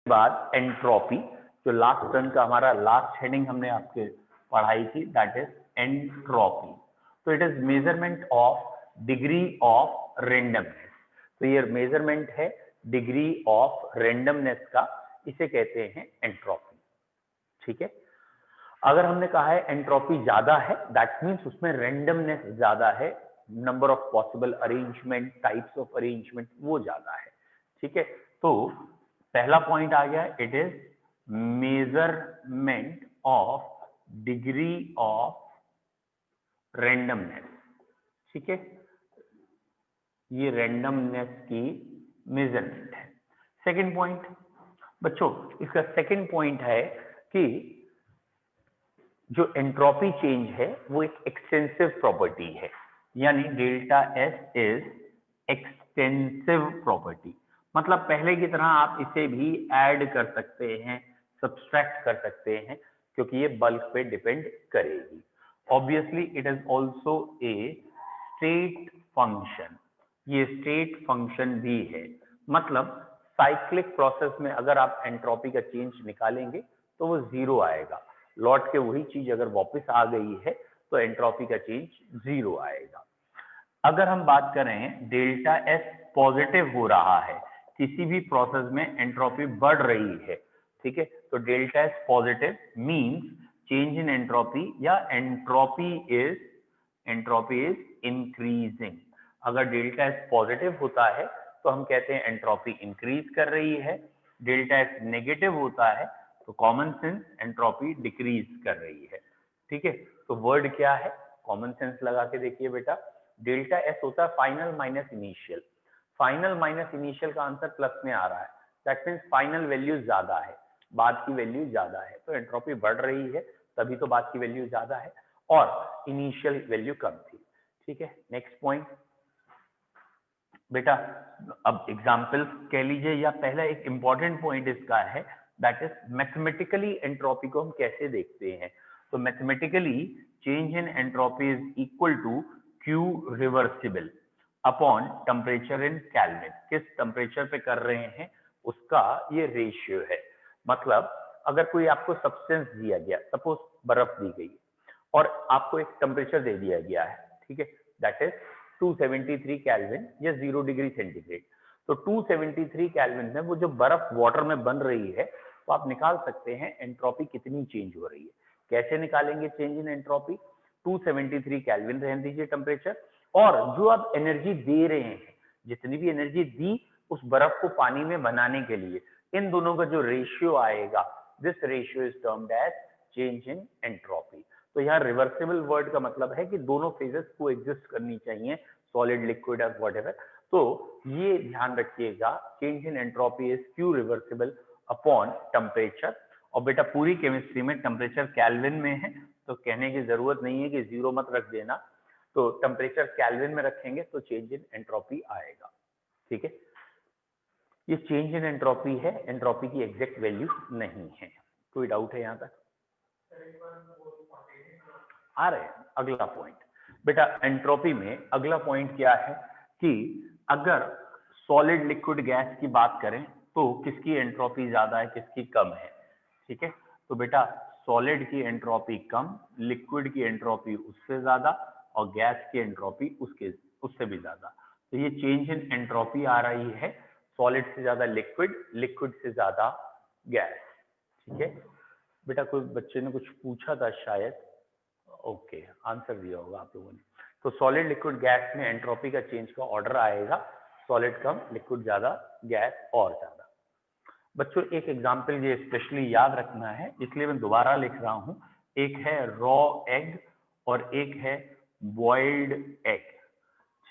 बाद एंट्रोपी, जो last term का हमारा लास्ट हेडिंग हमने आपके पढ़ाई थी, दैट इज एंट्रोपी। तो it is measurement of degree of randomness. तो ये मेजरमेंट है डिग्री ऑफ रेंडमनेस का, इसे कहते हैं एंट्रोपी। ठीक है, अगर हमने कहा है एंट्रोपी ज्यादा है, दैट मीन्स उसमें रेंडमनेस ज्यादा है, number of possible arrangement, types of arrangement वो ज्यादा है। ठीक है, तो पहला पॉइंट आ गया, it is measurement of degree of randomness. ठीक है, ये रेंडमनेस की मेजरमेंट है। सेकंड पॉइंट बच्चों, इसका सेकंड पॉइंट है कि जो एंट्रोपी चेंज है वो एक एक्सटेंसिव प्रॉपर्टी है, यानी delta S is extensive property. मतलब पहले की तरह आप इसे भी ऐड कर सकते हैं, सब्सट्रैक्ट कर सकते हैं, क्योंकि ये बल्क पे डिपेंड करेगी। Obviously it is also a state function, ये स्टेट फंक्शन भी है। मतलब साइक्लिक प्रोसेस में अगर आप एंट्रोपी का चेंज निकालेंगे तो वो जीरो आएगा, लौट के वही चीज अगर वापस आ गई है तो एंट्रोपी का चेंज जीरो आएगा। अगर हम बात करें डेल्टा एस पॉजिटिव हो रहा है, किसी भी प्रोसेस में एंट्रोपी बढ़ रही है, ठीक है, तो delta S positive means change in entropy या एंट्रोपी इज इंक्रीजिंग। अगर डेल्टा एस पॉजिटिव होता है तो हम कहते हैं एंट्रोपी इंक्रीज कर रही है, डेल्टा एस नेगेटिव होता है तो कॉमन सेंस एंट्रोपी डिक्रीज कर रही है। ठीक है, तो वर्ड क्या है, कॉमन सेंस लगा के देखिए बेटा। डेल्टा एस होता है final minus initial, final minus initial का आंसर प्लस में आ रहा है, दैट मीन्स फाइनल वैल्यू ज्यादा है, बाद की वैल्यू ज्यादा है, तो एंट्रोपी बढ़ रही है, तभी तो बाद की वैल्यू ज्यादा है और इनिशियल वैल्यू कम थी। ठीक है, नेक्स्ट पॉइंट बेटा, अब एग्जाम्पल कह लीजिए, या पहला एक इंपॉर्टेंट पॉइंट इसका है, दैट इज मैथमेटिकली एंट्रोपी को हम कैसे देखते हैं। तो mathematically change in entropy is equal to Q reversible upon temperature in Kelvin. किस टेम्परेचर पे कर रहे हैं उसका ये रेशियो है। मतलब अगर कोई आपको सब्सटेंस दिया गया, सपोज बर्फ दी गई और आपको एक टेम्परेचर दे दिया गया है, ठीक है, दैट इज 273 केल्विन या 0 डिग्री सेंटीग्रेड। तो 273 केल्विन में वो जो बर्फ वाटर में बन रही है, तो आप निकाल सकते हैं एंट्रोपी कितनी चेंज हो रही है। कैसे निकालेंगे चेंज इन एंट्रोपी, 273 केल्विन रहने दीजिए टेम्परेचर, और जो आप एनर्जी दे रहे हैं, जितनी भी एनर्जी दी उस बर्फ को पानी में बनाने के लिए, इन दोनों का जो रेशियो आएगा, this ratio is termed as change in entropy. तो यहाँ रिवर्सिबल वर्ड का मतलब है कि दोनों फेजेस को एग्जिस्ट करनी चाहिए, सॉलिड लिक्विड और व्हाटएवर। तो ये ध्यान रखिएगा, change in entropy is Q reversible upon temperature. और बेटा पूरी केमिस्ट्री में टेम्परेचर केल्विन में है, तो कहने की जरूरत नहीं है कि जीरो मत रख देना, तो टेम्परेचर केल्विन में रखेंगे तो चेंज इन एंट्रोपी आएगा। ठीक है, ये चेंज इन एंट्रोपी है, एंट्रोपी की एग्जैक्ट वैल्यू नहीं है। कोई डाउट है यहाँ तक आ रहे हैं? अगला पॉइंट बेटा, एंट्रोपी में अगला पॉइंट क्या है कि अगर सॉलिड लिक्विड गैस की बात करें तो किसकी एंट्रोपी ज्यादा है, किसकी कम है। ठीक है, तो बेटा सॉलिड की एंट्रोपी कम, लिक्विड की एंट्रोपी उससे ज्यादा, और गैस की एंट्रोपी उससे भी ज्यादा। तो ये चेंज इन एंट्रोपी आ रही है, सॉलिड से ज्यादा लिक्विड, लिक्विड से ज्यादा गैस। ठीक है बेटा, कोई बच्चे ने कुछ पूछा था शायद, ओके आंसर दिया होगा आप लोगों ने। तो सॉलिड लिक्विड गैस में एंट्रोपी का चेंज का ऑर्डर आएगा, सॉलिड कम, लिक्विड ज्यादा, गैस और ज्यादा। बच्चों एक एग्जांपल ये स्पेशली याद रखना है, इसलिए मैं दोबारा लिख रहा हूं। एक है रॉ एग और एक है बॉइल्ड एग।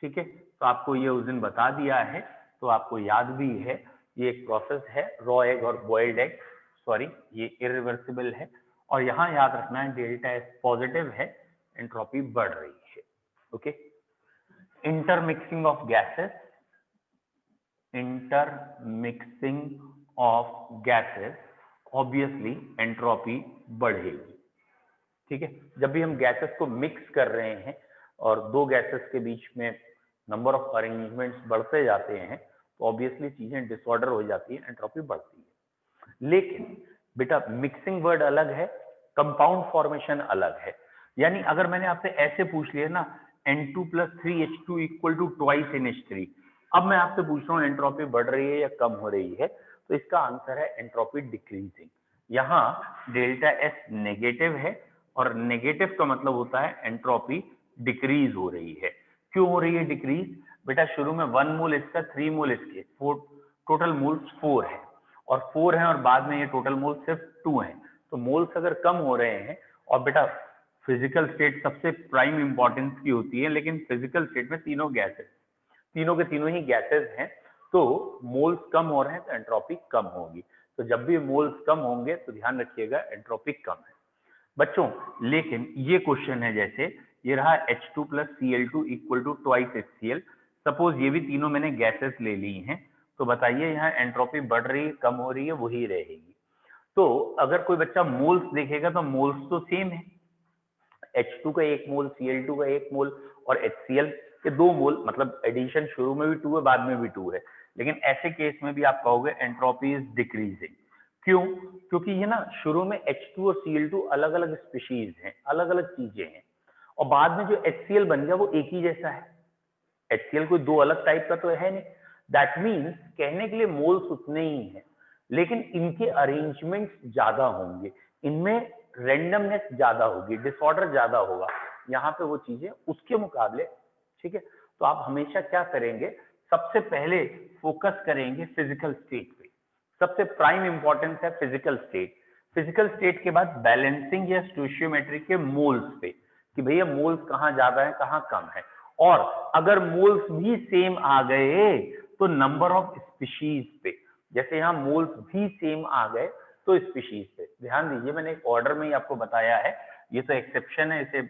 ठीक है, तो आपको ये उस दिन बता दिया है, तो आपको याद भी है, ये एक प्रोसेस है रॉ एग और बॉइल्ड एग। सॉरी, ये इरिवर्सिबल है, और यहां याद रखना है डेल्टा एस पॉजिटिव है, एंट्रोपी बढ़ रही है। Okay, intermixing of gases, intermixing of gases, obviously entropy बढ़ेगी। ठीक है, जब भी हम गैसेस को मिक्स कर रहे हैं और दो गैसेस के बीच में नंबर ऑफ अरेंजमेंट्स बढ़ते जाते हैं, तो ऑब्वियसली चीजें डिसऑर्डर हो जाती है, एंट्रोपी बढ़ती है। लेकिन बेटा मिक्सिंग वर्ड अलग है, कंपाउंड फॉर्मेशन अलग है। यानी अगर मैंने आपसे ऐसे पूछ लिया ना N2 + 3H2 equal to twice NH3, अब मैं आपसे पूछ रहा हूँ एंट्रोपी बढ़ रही है या कम हो रही है, तो इसका आंसर है एंट्रोपी डिक्रीजिंग। यहाँ डेल्टा एस नेगेटिव है और नेगेटिव का मतलब होता है एंट्रोपी डिक्रीज हो रही है। क्यों हो रही है डिक्रीज? बेटा शुरू में 1 मोल इसका, 3 मोल इसके, टोटल मोल्स 4 है और 4 है और बाद में ये टोटल मोल सिर्फ 2 है। तो मोल्स अगर कम हो रहे हैं, और बेटा फिजिकल स्टेट सबसे प्राइम इंपॉर्टेंस की होती है, लेकिन फिजिकल स्टेट में तीनों गैसेस, तीनों के तीनों ही गैसेस हैं, तो मोल्स कम हो रहे हैं तो एंट्रोपी कम होगी। तो जब भी मोल्स कम होंगे तो ध्यान रखिएगा एंट्रोपी कम है बच्चों। लेकिन ये क्वेश्चन है, जैसे ये रहा H2 + Cl2 equal to twice HCl, suppose ये भी तीनों मैंने गैसेस ले ली हैं, तो बताइए यहाँ एंट्रोपी बढ़ रही है कम हो रही है? वही रहेगी। तो अगर कोई बच्चा मोल्स देखेगा तो मोल्स तो सेम है, H2 का 1 मोल, Cl2 का 1 मोल और HCl के 2 मोल, मतलब एडिशन शुरू में भी 2 है बाद में भी 2 है। लेकिन ऐसे केस में भी आप कहोगे एंट्रोपी इज डिक्रीजिंग। क्यों? क्योंकि ये ना शुरू में H2 और Cl2 अलग अलग स्पीशीज हैं, अलग अलग चीजें हैं, और बाद में जो HCl बन गया वो एक ही जैसा है। HCl कोई दो अलग टाइप का तो है नहीं। दैट मीन्स कहने के लिए मोल्स उतने ही हैं, लेकिन इनके अरेंजमेंट ज्यादा होंगे, इनमें रेंडमनेस ज्यादा होगी, डिसऑर्डर ज्यादा होगा यहाँ पे वो चीजें उसके मुकाबले। ठीक है, तो आप हमेशा क्या करेंगे, सबसे पहले फोकस करेंगे फिजिकल स्टेट पे। सबसे प्राइम इंपॉर्टेंस है फिजिकल स्टेट। फिजिकल स्टेट के बाद बैलेंसिंग या स्टोइशियोमेट्री के मोल्स पे, कि भैया मोल्स कहाँ ज्यादा है कहाँ कम है, और अगर मोल्स भी सेम आ गए तो नंबर ऑफ स्पीशीज पे, जैसे यहाँ मोल्स भी सेम आ गए तो स्पीशीज पे। ध्यान दीजिए मैंने एक ऑर्डर में ही आपको बताया है, ये तो एक्सेप्शन है, इसे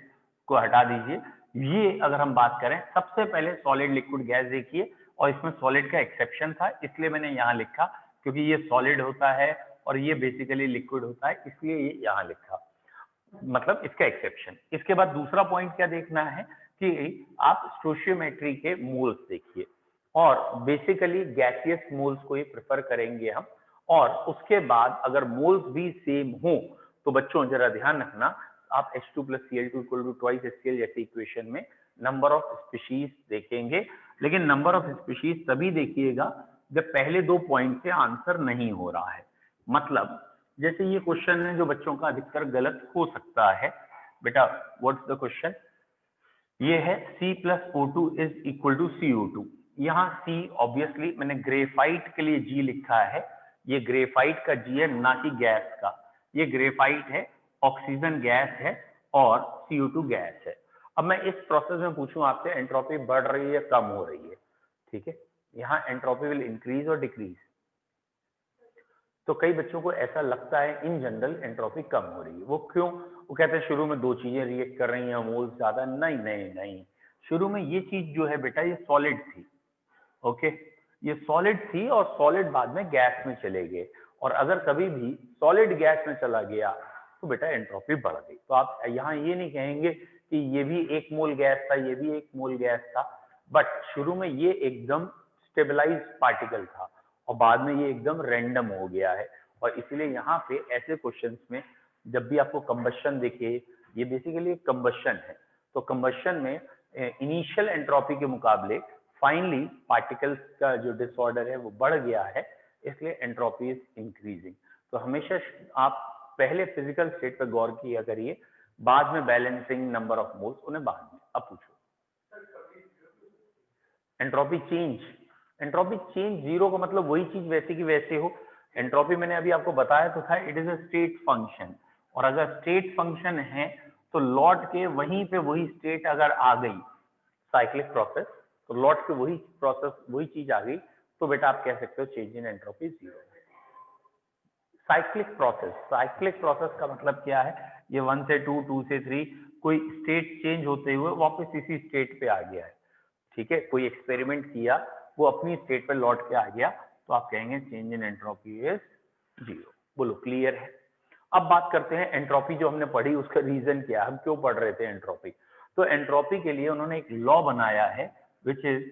को हटा दीजिए। ये अगर हम बात करें, सबसे पहले सॉलिड लिक्विड गैस देखिए, और इसमें सॉलिड का एक्सेप्शन था इसलिए मैंने यहाँ लिखा, क्योंकि ये सॉलिड होता है और ये बेसिकली लिक्विड होता है, इसलिए ये यहाँ लिखा, मतलब इसका एक्सेप्शन। इसके बाद दूसरा पॉइंट क्या देखना है कि आप स्टोइशियोमेट्री के मोल्स देखिए, और बेसिकली गैसियस मोल्स को ही प्रेफर करेंगे हम। और उसके बाद अगर मोल्स भी सेम हो तो बच्चों जरा ध्यान रखना, आप H2 + Cl2 equal to twice HCl जैसे इक्वेशन में नंबर ऑफ स्पीशीज देखेंगे, लेकिन नंबर ऑफ स्पीशीज तभी देखिएगा जब पहले दो पॉइंट से आंसर नहीं हो रहा है। मतलब जैसे ये क्वेश्चन है जो बच्चों का अधिकतर गलत हो सकता है। बेटा व्हाट्स द क्वेश्चन? ये है C + O2 is equal to CO2। यहाँ C ऑब्वियसली मैंने ग्रेफाइट के लिए G लिखा है, ये ग्रेफाइट का G है ना कि गैस का। ये ग्रेफाइट है, ऑक्सीजन गैस है और CO2 गैस है। अब मैं इस प्रोसेस में पूछूं आपसे, एंट्रोपी बढ़ रही है या कम हो रही है? ठीक है, यहाँ एंट्रोपी विल इंक्रीज और डिक्रीज। तो कई बच्चों को ऐसा लगता है इन जनरल एंट्रोपी कम हो रही है। वो क्यों? वो कहते हैं शुरू में दो चीजें रिएक्ट कर रही हैं, मोल्स ज्यादा। नहीं नहीं नहीं, शुरू में ये चीज जो है बेटा ये सॉलिड थी। ओके, ये सॉलिड थी और सॉलिड बाद में गैस में चले गए, और अगर कभी भी सॉलिड गैस में चला गया तो बेटा एंट्रोपी बढ़ गई। तो आप यहाँ ये नहीं कहेंगे कि ये भी 1 मोल गैस था, ये भी 1 मोल गैस था, बट शुरू में ये एकदम स्टेबलाइज पार्टिकल था और बाद में ये एकदम रैंडम हो गया है। और इसलिए यहाँ पे ऐसे क्वेश्चंस में जब भी आपको कंबशन दिखे, ये बेसिकली एक कंबशन है, तो कंबशन में इनिशियल एंट्रोपी के मुकाबले फाइनली पार्टिकल्स का जो डिसऑर्डर है वो बढ़ गया है, इसलिए एंट्रोपी इज इंक्रीजिंग। तो हमेशा आप पहले फिजिकल स्टेट पर गौर किया करिए, बाद में बैलेंसिंग नंबर ऑफ मोल्स, उन्हें बाद में। अब पूछो entropy change. Entropy change zero का मतलब वही चीज वैसे की वैसे हो। एंट्रोपी मैंने अभी आपको बताया तो था, it is a state function, और अगर स्टेट फंक्शन है तो लौट के वहीं पे वही स्टेट अगर आ गई, साइक्लिक प्रोसेस, तो लौट के वही प्रोसेस वही चीज आ गई, तो बेटा आप कह सकते हो change in entropy zero. Cyclic process, cyclic process का मतलब क्या है? ये 1 से 2, 2 से 3, कोई स्टेट चेंज होते हुए वापस इसी स्टेट पे आ गया है। ठीक है, कोई एक्सपेरिमेंट किया, वो अपनी स्टेट पे लौट के आ गया, तो आप कहेंगे change in entropy is zero. बोलो क्लियर है? अब बात करते हैं एंट्रोपी जो हमने पढ़ी उसका रीजन क्या है, हम क्यों पढ़ रहे थे एंट्रोपी। तो एंट्रोपी के लिए उन्होंने एक लॉ बनाया है which is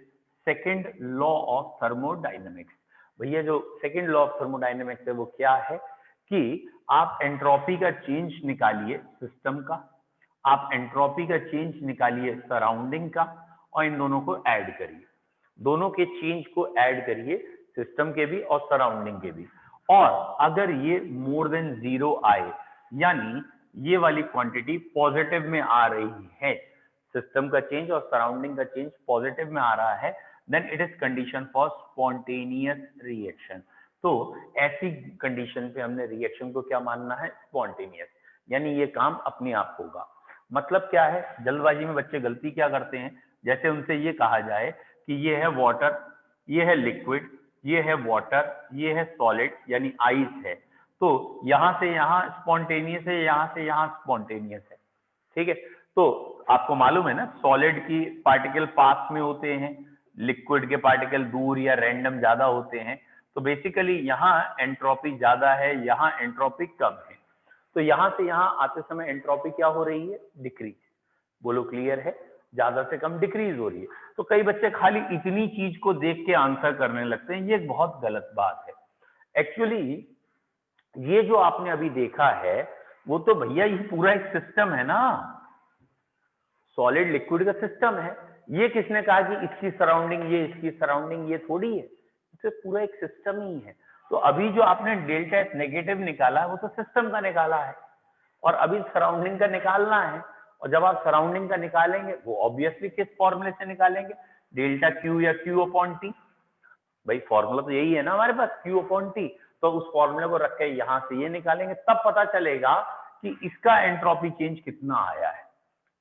second law of thermodynamics. भैया जो सेकंड लॉ ऑफ थर्मोडायनेमिक्स है वो क्या है कि आप एंट्रोपी का चेंज निकालिए सिस्टम का, आप एंट्रोपी का चेंज निकालिए सराउंडिंग का, और इन दोनों को ऐड करिए, दोनों के चेंज को ऐड करिए, सिस्टम के भी और सराउंडिंग के भी। और अगर ये मोर देन 0 आए, यानी ये वाली क्वांटिटी पॉजिटिव में आ रही है, सिस्टम का चेंज और सराउंडिंग का चेंज पॉजिटिव में आ रहा है, then it is condition for spontaneous reaction. तो ऐसी कंडीशन पे हमने रिएक्शन को क्या मानना है, स्पॉन्टेनियस, यानी ये काम अपने आप होगा। मतलब क्या है, जल्दबाजी में बच्चे गलती क्या करते हैं, जैसे उनसे ये कहा जाए कि ये है वाटर, ये है लिक्विड, ये है वाटर, ये है सॉलिड यानी आइस है, तो यहां से यहां स्पॉन्टेनियस है, यहां से यहां स्पॉन्टेनियस है, ठीक है। तो आपको मालूम है ना, सॉलिड की पार्टिकल पास में होते हैं, लिक्विड के पार्टिकल दूर या रैंडम ज्यादा होते हैं। तो बेसिकली यहाँ एंट्रोपी ज्यादा है, यहाँ एंट्रोपी कम है, तो यहां से यहां आते समय एंट्रोपी क्या हो रही है, डिक्रीज। बोलो क्लियर है, ज्यादा से कम डिक्रीज हो रही है। तो कई बच्चे खाली इतनी चीज को देख के आंसर करने लगते हैं, ये एक बहुत गलत बात है। एक्चुअली ये जो आपने अभी देखा है वो तो भैया ये पूरा एक सिस्टम है ना, सॉलिड लिक्विड का सिस्टम है। ये किसने कहा कि इसकी सराउंडिंग ये, इसकी सराउंडिंग ये, थोड़ी है, तो पूरा एक सिस्टम ही है। तो अभी जो आपने डेल्टा एच नेगेटिव निकाला है वो तो सिस्टम का निकाला है, और अभी सराउंडिंग का निकालना है। और जब आप सराउंडिंग का निकालेंगे वो ऑब्वियसली किस फॉर्मूले से निकालेंगे, डेल्टा क्यू या क्यू अपॉन टी। भाई फॉर्मूला तो यही है ना हमारे पास, क्यू अपॉन टी। तो उस फॉर्मूले को रख के यहां से ये निकालेंगे, तब पता चलेगा कि इसका एंट्रोपी चेंज कितना आया है।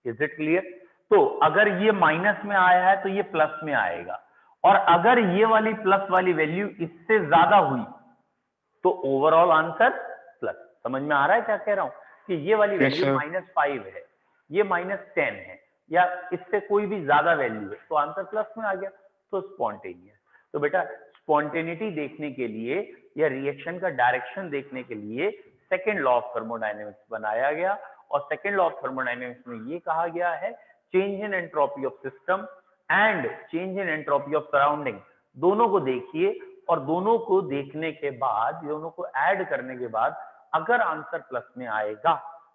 Is it clear? तो अगर ये माइनस में आया है तो ये प्लस में आएगा, और अगर ये वाली प्लस वाली वैल्यू इससे ज्यादा हुई तो ओवरऑल आंसर प्लस। समझ में आ रहा है क्या कह रहा हूं, कि ये वाली वैल्यू -5 है, ये -10 है, या इससे कोई भी ज्यादा वैल्यू है तो आंसर प्लस में आ गया, तो स्पॉन्टेनियस। तो बेटा स्पॉन्टेनिटी देखने के लिए या रिएक्शन का डायरेक्शन देखने के लिए सेकेंड लॉ ऑफ थर्मोडायनेमिक्स बनाया गया, और सेकेंड लॉ ऑफ थर्मोडायनेमिक्स में ये कहा गया है change in entropy of system and change in entropy of surrounding, दोनों को देखिए, और दोनों को देखने के बाद, दोनों को ऐड करने के बाद अगर आंसर प्लस में आएगा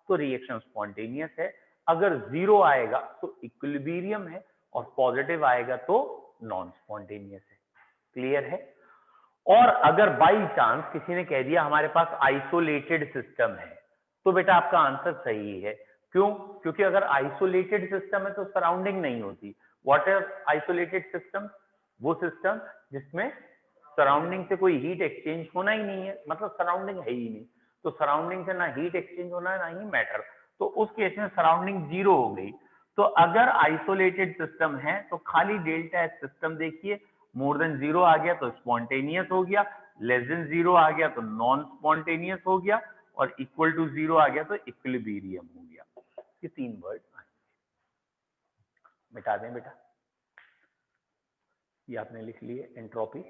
तो रिएक्शन स्पॉन्टेनियस है, अगर 0 आएगा तो इक्विलिब्रियम है, और पॉजिटिव आएगा तो नॉन स्पॉन्टेनियस है। क्लियर है? और अगर बाई चांस किसी ने कह दिया हमारे पास आइसोलेटेड सिस्टम है, तो बेटा आपका आंसर सही है। क्यों? क्योंकि अगर आइसोलेटेड सिस्टम है तो सराउंडिंग नहीं होती। What is isolated system? वो सिस्टम जिसमें सराउंडिंग से कोई हीट एक्सचेंज होना ही नहीं है, मतलब सराउंडिंग है ही नहीं, तो सराउंडिंग से ना हीट एक्सचेंज होना है ना ही मैटर, तो उस केस में सराउंडिंग 0 हो गई। तो अगर आइसोलेटेड सिस्टम है तो खाली डेल्टा एच सिस्टम देखिए, मोर देन 0 आ गया तो स्पॉन्टेनियस हो गया, लेस देन 0 आ गया तो नॉन स्पॉन्टेनियस हो गया, और इक्वल टू 0 आ गया तो इक्विलिब्रियम हो गया। ये 3 वर्ड मिटा दें बेटा, ये आपने लिख लिए एंट्रोपी।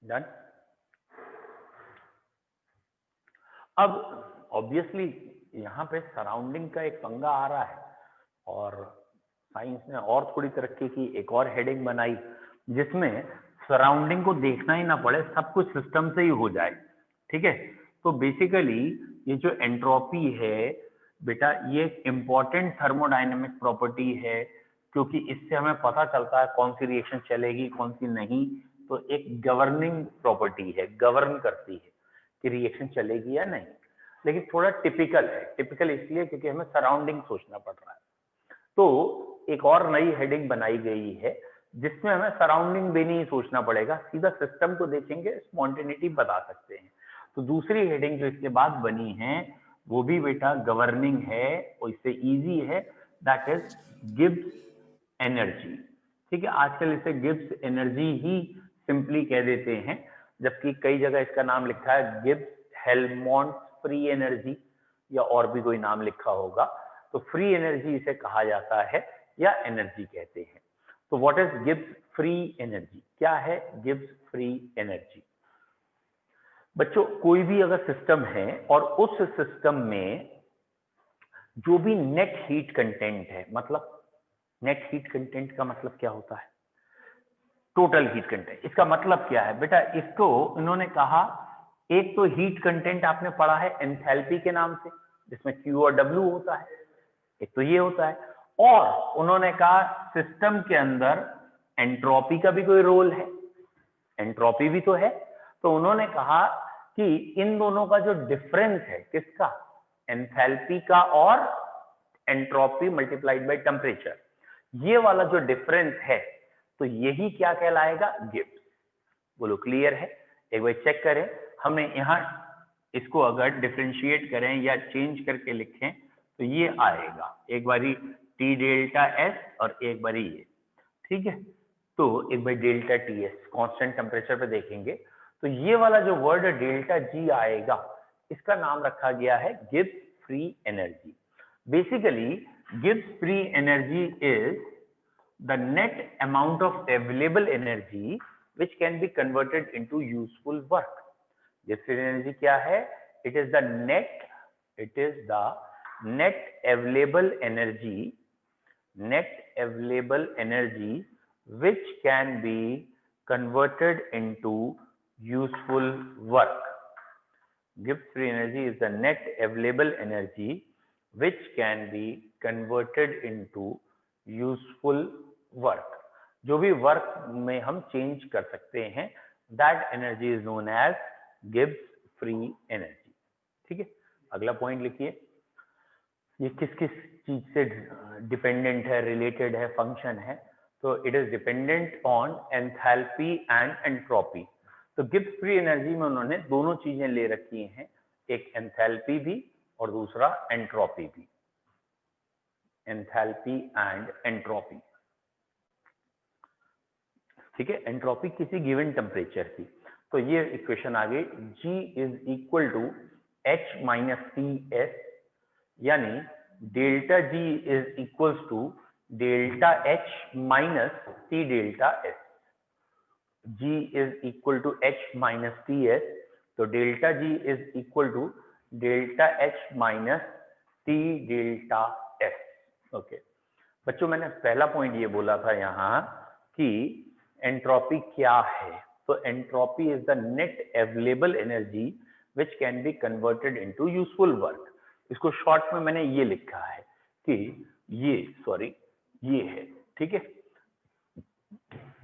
डन। अब ऑब्वियसली यहाँ पे सराउंडिंग का एक पंगा आ रहा है, और साइंस ने और थोड़ी तरक्की की, एक और हेडिंग बनाई जिसमें सराउंडिंग को देखना ही ना पड़े, सब कुछ सिस्टम से ही हो जाए। ठीक है, तो बेसिकली ये जो एंट्रोपी है बेटा, ये एक इंपॉर्टेंट थर्मोडायनेमिक प्रॉपर्टी है, क्योंकि इससे हमें पता चलता है कौन सी रिएक्शन चलेगी कौन सी नहीं। तो एक गवर्निंग प्रॉपर्टी है, गवर्न करती है कि रिएक्शन चलेगी या नहीं। लेकिन थोड़ा टिपिकल है, टिपिकल इसलिए क्योंकि हमें सराउंडिंग सोचना पड़ रहा है। तो एक और नई हेडिंग बनाई गई है जिसमें हमें सराउंडिंग भी नहीं सोचना पड़ेगा, सीधा सिस्टम को देखेंगे, स्पॉन्टेनिटी बता सकते हैं। तो दूसरी हेडिंग जो इसके बाद बनी है वो भी बेटा गवर्निंग है, और इससे इजी है, दैट इज गिब्स एनर्जी। ठीक है, आजकल इसे गिब्स एनर्जी ही सिंपली कह देते हैं, जबकि कई जगह इसका नाम लिखा है गिब्स हेल्मोंट फ्री एनर्जी, या और भी कोई नाम लिखा होगा। तो फ्री एनर्जी इसे कहा जाता है या एनर्जी कहते हैं। तो what is Gibbs free energy? क्या है गिब्स फ्री एनर्जी? बच्चों कोई भी अगर सिस्टम है और उस सिस्टम में जो भी नेट हीट कंटेंट है, मतलब नेट हीट कंटेंट का मतलब क्या होता है? Total heat content. इसका मतलब क्या है बेटा? इसको इन्होंने कहा, एक तो हीट कंटेंट आपने पढ़ा है एंथैल्पी के नाम से, जिसमें Q और W होता है, एक तो ये होता है, और उन्होंने कहा सिस्टम के अंदर एंट्रोपी का भी कोई रोल है, एंट्रोपी भी तो है। तो उन्होंने कहा कि इन दोनों का जो डिफरेंस है, किसका? एंथैल्पी का और एंट्रोपी मल्टीप्लाइड बाय टेम्परेचर, ये वाला जो डिफरेंस है, तो यही क्या कहलाएगा? गिब्स। बोलो क्लियर है? एक बार चेक करें, हमें यहां इसको अगर डिफरेंशिएट करें या चेंज करके लिखें तो ये आएगा, एक बारी टी डेल्टा एस और एक बारी ये, ठीक है। तो एक बार delta T S constant temperature पे देखेंगे तो ये वाला जो वर्ड डेल्टा जी आएगा, इसका नाम रखा गया है Gibbs free energy. Basically Gibbs free energy is the net amount of available energy which can be converted into useful work. Gibbs free energy क्या है? It is the net available energy which can be converted into useful work. Gibbs free energy is the net available energy which can be converted into useful work. जो भी work में हम change कर सकते हैं, that energy is known as Gibbs free energy. ठीक है, अगला पॉइंट लिखिए, ये किस किस चीज से डिपेंडेंट है, रिलेटेड है, फंक्शन है? तो it is dependent on enthalpy and entropy. तो गिब्स फ्री एनर्जी में उन्होंने दोनों चीजें ले रखी हैं, एक एंथैल्पी भी और दूसरा एंट्रोपी भी, एंथैल्पी एंड एंट्रोपी। ठीक है, एंट्रोपी किसी गिवन टेम्परेचर की। तो ये इक्वेशन आ गई, G is equal to H minus T S, यानी delta G is equal to delta H minus T delta S। G is equal to H minus T S, तो delta G is equal to delta H minus T delta S। Okay बच्चों, मैंने पहला point ये बोला था यहाँ कि entropy क्या है। तो entropy is the net available energy which can be converted into useful work. इसको शॉर्ट में मैंने ये लिखा है कि ये है, ठीक है।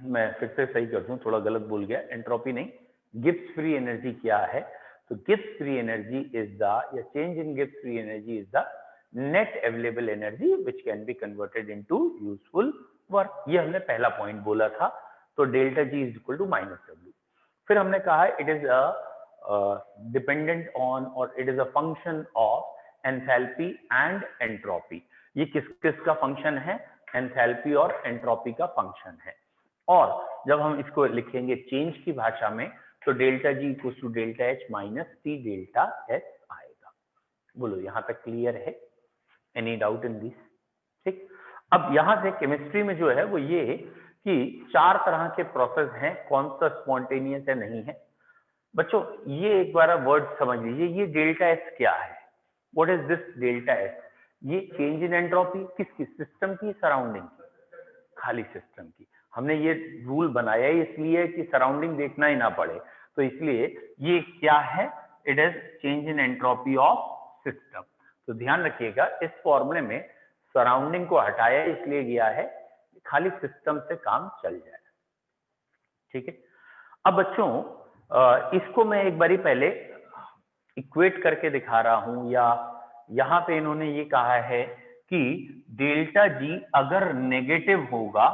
मैं फिर से सही कर दूं, थोड़ा गलत बोल गया, एंट्रोपी नहीं, गिब्स फ्री एनर्जी क्या है? तो Gibbs free energy is the, या change in Gibbs free energy is the net available energy which can be converted into useful work. ये हमने पहला पॉइंट बोला था। तो delta G is equal to minus W. फिर हमने कहा इट इज डिपेंडेंट ऑन और it is a function of enthalpy and entropy. ये किस किस का फंक्शन है? एंथैल्पी और एंट्रोपी का फंक्शन है। और जब हम इसको लिखेंगे चेंज की भाषा में, तो delta G equal to delta H minus T delta S आएगा। बोलो यहां तक क्लियर है? Any doubt in this? ठीक, अब यहां से केमिस्ट्री में जो है वो ये कि 4 तरह के प्रोसेस हैं, कौन सा स्पॉन्टेनियस है, नहीं है। बच्चों ये एक बार वर्ड समझ लीजिए, ये डेल्टा एस क्या है? What is this delta S? ये चेंज इन एंट्रोपी किसकी? सिस्टम की, सराउंडिंग की? खाली सिस्टम की। हमने ये रूल बनाया ही इसलिए कि सराउंडिंग देखना ही ना पड़े, तो इसलिए ये क्या है? It is change in entropy of system. तो ध्यान रखिएगा, इस फॉर्मूले में सराउंडिंग को हटाया इसलिए गया है खाली सिस्टम से काम चल जाए। ठीक है, अब बच्चों इसको मैं एक बारी पहले इक्वेट करके दिखा रहा हूं, या यहां पे इन्होंने ये कहा है कि डेल्टा जी अगर नेगेटिव होगा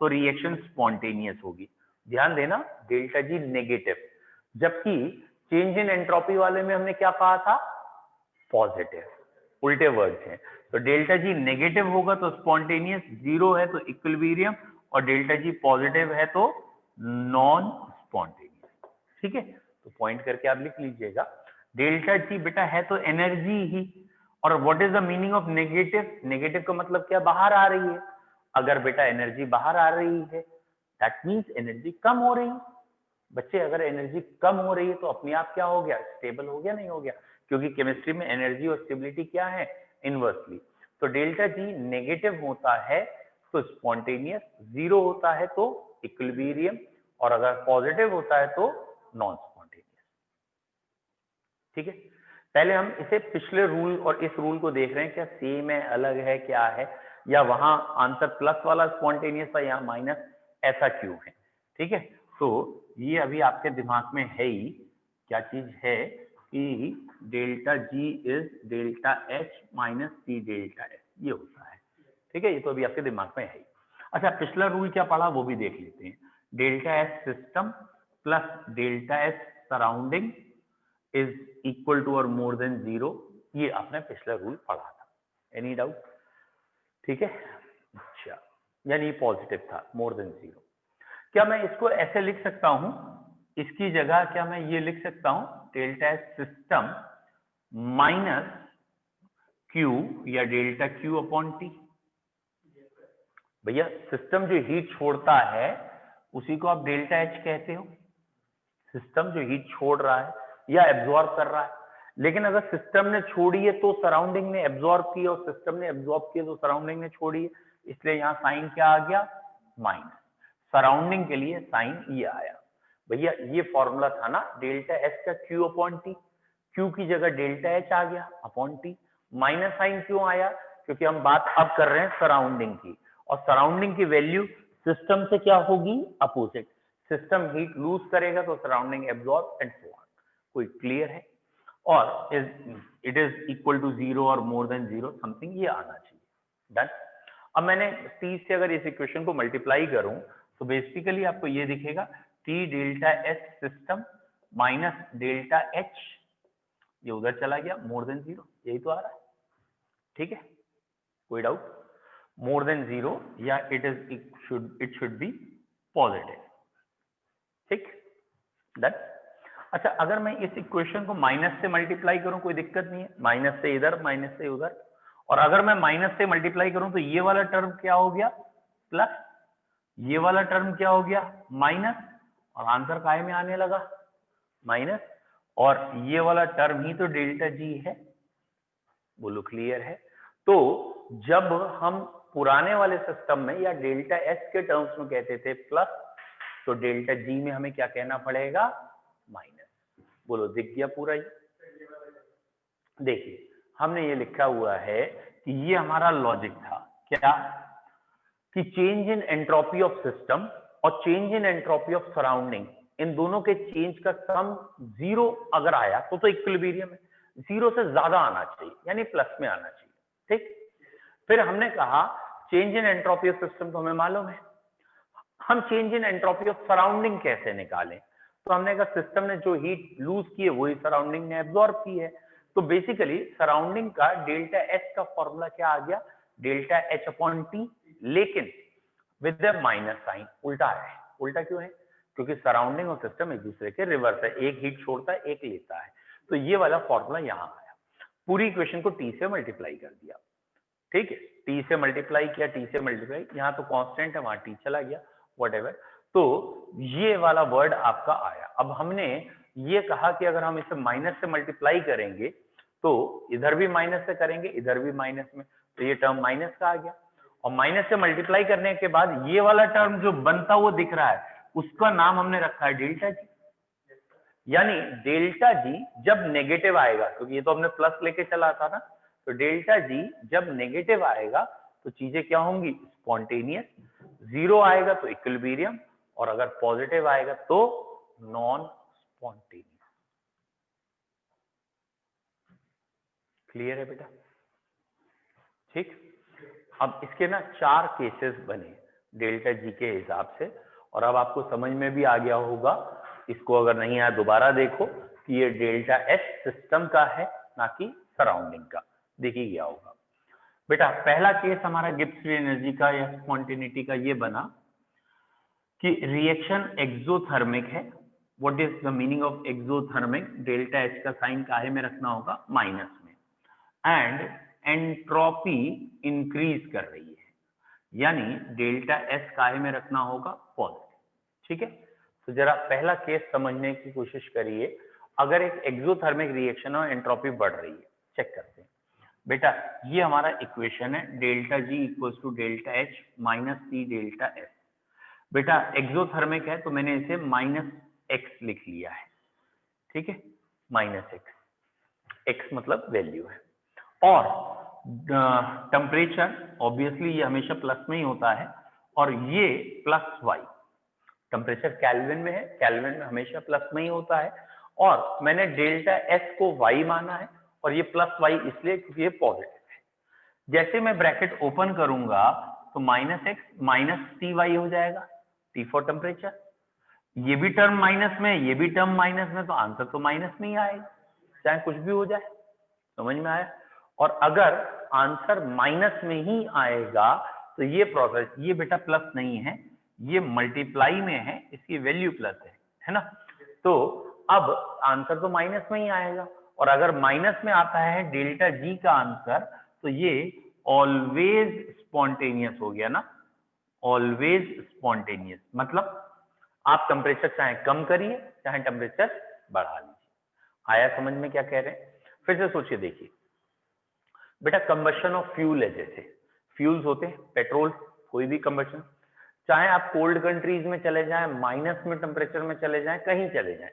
तो रिएक्शन स्पॉन्टेनियस होगी। ध्यान देना, डेल्टा जी नेगेटिव, जबकि चेंज इन एंट्रोपी वाले में हमने क्या कहा था? पॉजिटिव। उल्टे वर्ड्स हैं। तो डेल्टा जी नेगेटिव होगा तो स्पॉन्टेनियस, जीरो है तो इक्विलिब्रियम, और डेल्टा जी पॉजिटिव है तो नॉन स्पॉन्टेनियस। ठीक है, तो पॉइंट करके आप लिख लीजिएगा, डेल्टा जी बेटा है तो एनर्जी ही, और what is the meaning of negative? Negative का मतलब क्या? बाहर आ रही है। अगर बेटा एनर्जी बाहर आ रही है दैट मीन्स एनर्जी कम हो रही है। बच्चे अगर एनर्जी कम हो रही है तो अपने आप क्या हो गया, स्टेबल हो गया, नहीं हो गया? क्योंकि केमिस्ट्री में एनर्जी और स्टेबिलिटी क्या है, इनवर्सली। तो डेल्टा जी नेगेटिव होता है तो स्पॉन्टेनियस, जीरो होता है तो इक्विलिब्रियम, और अगर पॉजिटिव होता है तो नॉन स्पॉन्टेनियस। ठीक है, पहले हम इसे पिछले रूल और इस रूल को देख रहे हैं, क्या सेम है, अलग है, क्या है, या वहां आंसर प्लस वाला स्पॉन्टेनियस था, यहाँ माइनस, ऐसा क्यों है? ठीक है, तो ये अभी आपके दिमाग में है ही, क्या चीज है कि delta G is delta H minus C delta S, ये होता है। ठीक है, ये तो अभी आपके दिमाग में है ही। अच्छा, पिछला रूल क्या पढ़ा वो भी देख लेते हैं। Delta S system plus delta S surrounding is equal to और मोर देन जीरो, ये आपने पिछला रूल पढ़ा था। Any doubt? ठीक है, अच्छा, यानी पॉजिटिव था, मोर देन जीरो। क्या मैं इसको ऐसे लिख सकता हूं, इसकी जगह क्या मैं ये लिख सकता हूं, delta S system minus Q या डेल्टा क्यू अपॉन टी? भैया सिस्टम जो हीट छोड़ता है उसी को आप डेल्टा एच कहते हो। सिस्टम जो हीट छोड़ रहा है या एब्जॉर्ब कर रहा है, लेकिन अगर सिस्टम ने छोड़ी है तो सराउंडिंग ने एब्जॉर्ब की, और सिस्टम ने एब्जॉर्ब किया तो सराउंडिंग ने छोड़ी है, इसलिए यहाँ साइन क्या आ गया, माइनस। सराउंडिंग के लिए साइन ये आया। भैया ये फॉर्मूला था ना डेल्टा एस का क्यू अपॉन टी, क्यू की जगह डेल्टा एच आ गया अपॉन टी। माइनस साइन क्यों आया, क्योंकि हम बात अब कर रहे हैं सराउंडिंग की, और सराउंडिंग की वैल्यू सिस्टम से क्या होगी, अपोजिट। सिस्टम हीट लूज करेगा तो surrounding absorb and so on. कोई क्लियर है? और it is equal to zero और मोर देन जीरो समथिंग, ये आना चाहिए। डन। अब मैंने टी से अगर इस इक्वेशन को मल्टीप्लाई करूं तो बेसिकली आपको ये दिखेगा T delta S system minus delta H, ये उधर चला गया, मोर देन जीरो, यही तो आ रहा है। ठीक है, कोई डाउट? मोर देन जीरो या इट शुड बी पॉजिटिव। ठीक, डन। अच्छा, अगर मैं इस इक्वेशन को माइनस से मल्टीप्लाई करूं कोई दिक्कत नहीं है, माइनस से इधर माइनस से उधर, और अगर मैं माइनस से मल्टीप्लाई करूं तो ये वाला टर्म क्या हो गया, प्लस, ये वाला टर्म क्या हो गया, माइनस, और आंसर काय में आने लगा, माइनस, और ये वाला टर्म ही तो डेल्टा जी है। बोलो क्लियर है? तो जब हम पुराने वाले सिस्टम में या डेल्टा एस के टर्म्स में कहते थे प्लस, तो डेल्टा जी में हमें क्या कहना पड़ेगा, माइनस। बोलो दिख गया पूरा? ये देखिए हमने ये लिखा हुआ है कि ये हमारा लॉजिक था, क्या कि change in entropy of system और change in entropy of surrounding, इन दोनों के चेंज का सम जीरो अगर आया तो इक्विलिब्रियम है, जीरो से ज्यादा आना चाहिए यानी प्लस में आना चाहिए। ठीक, फिर हमने कहा change in entropy of system तो हमें मालूम है, हम change in entropy of surrounding कैसे निकालें? तो हमने कहा सिस्टम ने जो हीट लूज की है वही सराउंडिंग ने एब्जॉर्ब की है, तो बेसिकली सराउंडिंग का डेल्टा एच का फॉर्मूला क्या आ गया, डेल्टा एच अपॉन टी, लेकिन विद द माइनस साइन, उल्टा है। उल्टा क्यों है? क्योंकि सराउंडिंग और सिस्टम एक दूसरे के रिवर्स है, एक हीट छोड़ता है एक लेता है, तो ये वाला फॉर्मूला यहां आया। पूरी इक्वेशन को टी से मल्टीप्लाई कर दिया। ठीक है, टी से मल्टीप्लाई किया, टी से मल्टीप्लाई, यहाँ तो कांस्टेंट है वहां टी चला गया, व्हाटएवर, तो ये वाला वर्ड आपका आया। अब हमने ये कहा कि अगर हम इसे माइनस से मल्टीप्लाई करेंगे तो इधर भी माइनस से करेंगे, इधर भी माइनस में, तो ये टर्म माइनस का आ गया, और माइनस से मल्टीप्लाई करने के बाद ये वाला टर्म जो बनता वो दिख रहा है, उसका नाम हमने रखा है डेल्टा जी। यानी डेल्टा जी जब नेगेटिव आएगा, क्योंकि ये तो हमने प्लस लेके चला था ना, तो डेल्टा जी जब नेगेटिव आएगा तो चीजें क्या होंगी, स्पॉन्टेनियस, जीरो आएगा तो इक्विलिब्रियम, और अगर पॉजिटिव आएगा तो नॉन स्पॉन्टेनियस। क्लियर है बेटा? ठीक, अब इसके ना 4 केसेस बने डेल्टा जी के हिसाब से, और अब आपको समझ में भी आ गया होगा, इसको अगर नहीं आया दोबारा देखो कि ये डेल्टा एस सिस्टम का है ना कि सराउंडिंग का, दिख ही गया होगा। बेटा पहला केस हमारा गिब्स फ्री एनर्जी का या स्पॉन्टेनिटी का ये बना कि रिएक्शन एक्सोथर्मिक है। What is the meaning of exothermic? Delta H का साइन काहे में रखना होगा, माइनस में, एंड एंट्रोपी इंक्रीज कर रही है। यानी डेल्टा एस काहे में रखना होगा, पॉजिटिव। ठीक है, तो जरा पहला केस समझने की कोशिश करिए। अगर एक एक्सोथर्मिक रिएक्शन और एंट्रोपी बढ़ रही है, चेक करते हैं बेटा। ये हमारा इक्वेशन है, delta G equals to delta H minus C delta S. बेटा एक्सोथर्मिक है तो मैंने इसे माइनस एक्स लिख लिया है। ठीक है, माइनस एक्स, एक्स मतलब वैल्यू है। और टेम्परेचर ऑब्वियसली ये हमेशा प्लस में ही होता है, और ये प्लस वाई, टेम्परेचर केल्विन में है, केल्विन में हमेशा प्लस में ही होता है। और मैंने डेल्टा एस को वाई माना है, और ये प्लस वाई इसलिए क्योंकि ये पॉजिटिव है। जैसे मैं ब्रैकेट ओपन करूंगा तो minus X minus T Y हो जाएगा, टी फॉर टेम्परेचर। ये भी टर्म माइनस में, ये भी टर्म माइनस में, तो आंसर तो माइनस में ही आएगा, चाहे कुछ भी हो जाए। समझ में आया? और अगर आंसर माइनस में ही आएगा तो ये प्रोसेस, ये बेटा प्लस नहीं है, ये मल्टीप्लाई में है, इसकी वैल्यू प्लस है ना? तो अब आंसर तो माइनस में ही आएगा। और अगर माइनस में आता है डेल्टा जी का आंसर, तो ये ऑलवेज स्पॉन्टेनियस हो गया ना, ऑलवेज स्पॉन्टेनियस। मतलब आप टेम्परेचर चाहे कम करिए चाहे टेम्परेचर बढ़ा लीजिए। आया समझ में क्या कह रहे हैं? फिर से सोचिए, देखिए बेटा, कंबशन ऑफ फ्यूल है, जैसे फ्यूल्स होते हैं, पेट्रोल, कोई भी कंबशन, चाहे आप कोल्ड कंट्रीज में चले जाएं, माइनस में टेम्परेचर में चले जाएं, कहीं चले जाएं,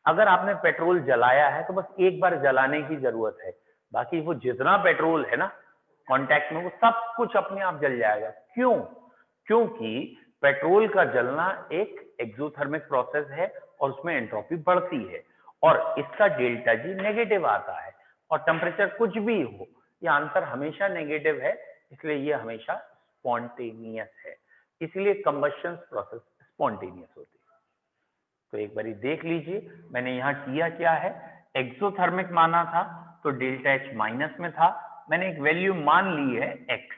अगर आपने पेट्रोल जलाया है तो बस एक बार जलाने की जरूरत है, बाकी वो जितना पेट्रोल है ना कांटेक्ट में, वो सब कुछ अपने आप जल जाएगा। क्यों? क्योंकि पेट्रोल का जलना एक एक्सोथर्मिक प्रोसेस है और उसमें एंट्रोपी बढ़ती है, और इसका डेल्टा जी नेगेटिव आता है। और टेम्परेचर कुछ भी हो, ये आंसर हमेशा नेगेटिव है, इसलिए ये हमेशा स्पॉन्टेनियस है। इसलिए कंबशन प्रोसेस स्पॉन्टेनियस होती है। तो एक बारी देख लीजिए, मैंने यहाँ किया क्या है, एक्सोथर्मिक माना था तो डेल्टा एच माइनस में था, मैंने एक वैल्यू मान ली है एक्स,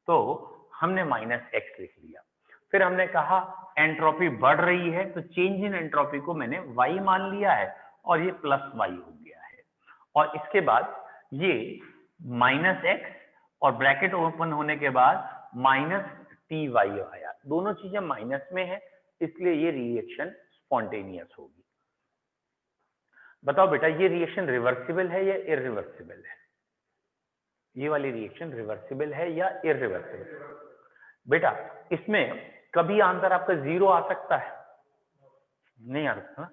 तो हमने माइनस एक्स लिख लिया। फिर हमने कहा एंट्रोपी बढ़ रही है तो चेंज इन एंट्रोपी को मैंने वाई मान लिया है, और ये प्लस वाई हो गया है। और इसके बाद ये माइनस एक्स और ब्रैकेट ओपन होने के बाद माइनस टी वाई आया, दोनों चीजें माइनस में है, इसलिए ये रिएक्शन स्पॉन्टेनियस होगी। बताओ बेटा, ये रिएक्शन रिवर्सिबल है या इरिवर्सिबल है? ये वाली रिएक्शन रिवर्सिबल है या इरिवर्सिबल? बेटा इसमें कभी आंसर आपका जीरो आ सकता है? नहीं आ सकता।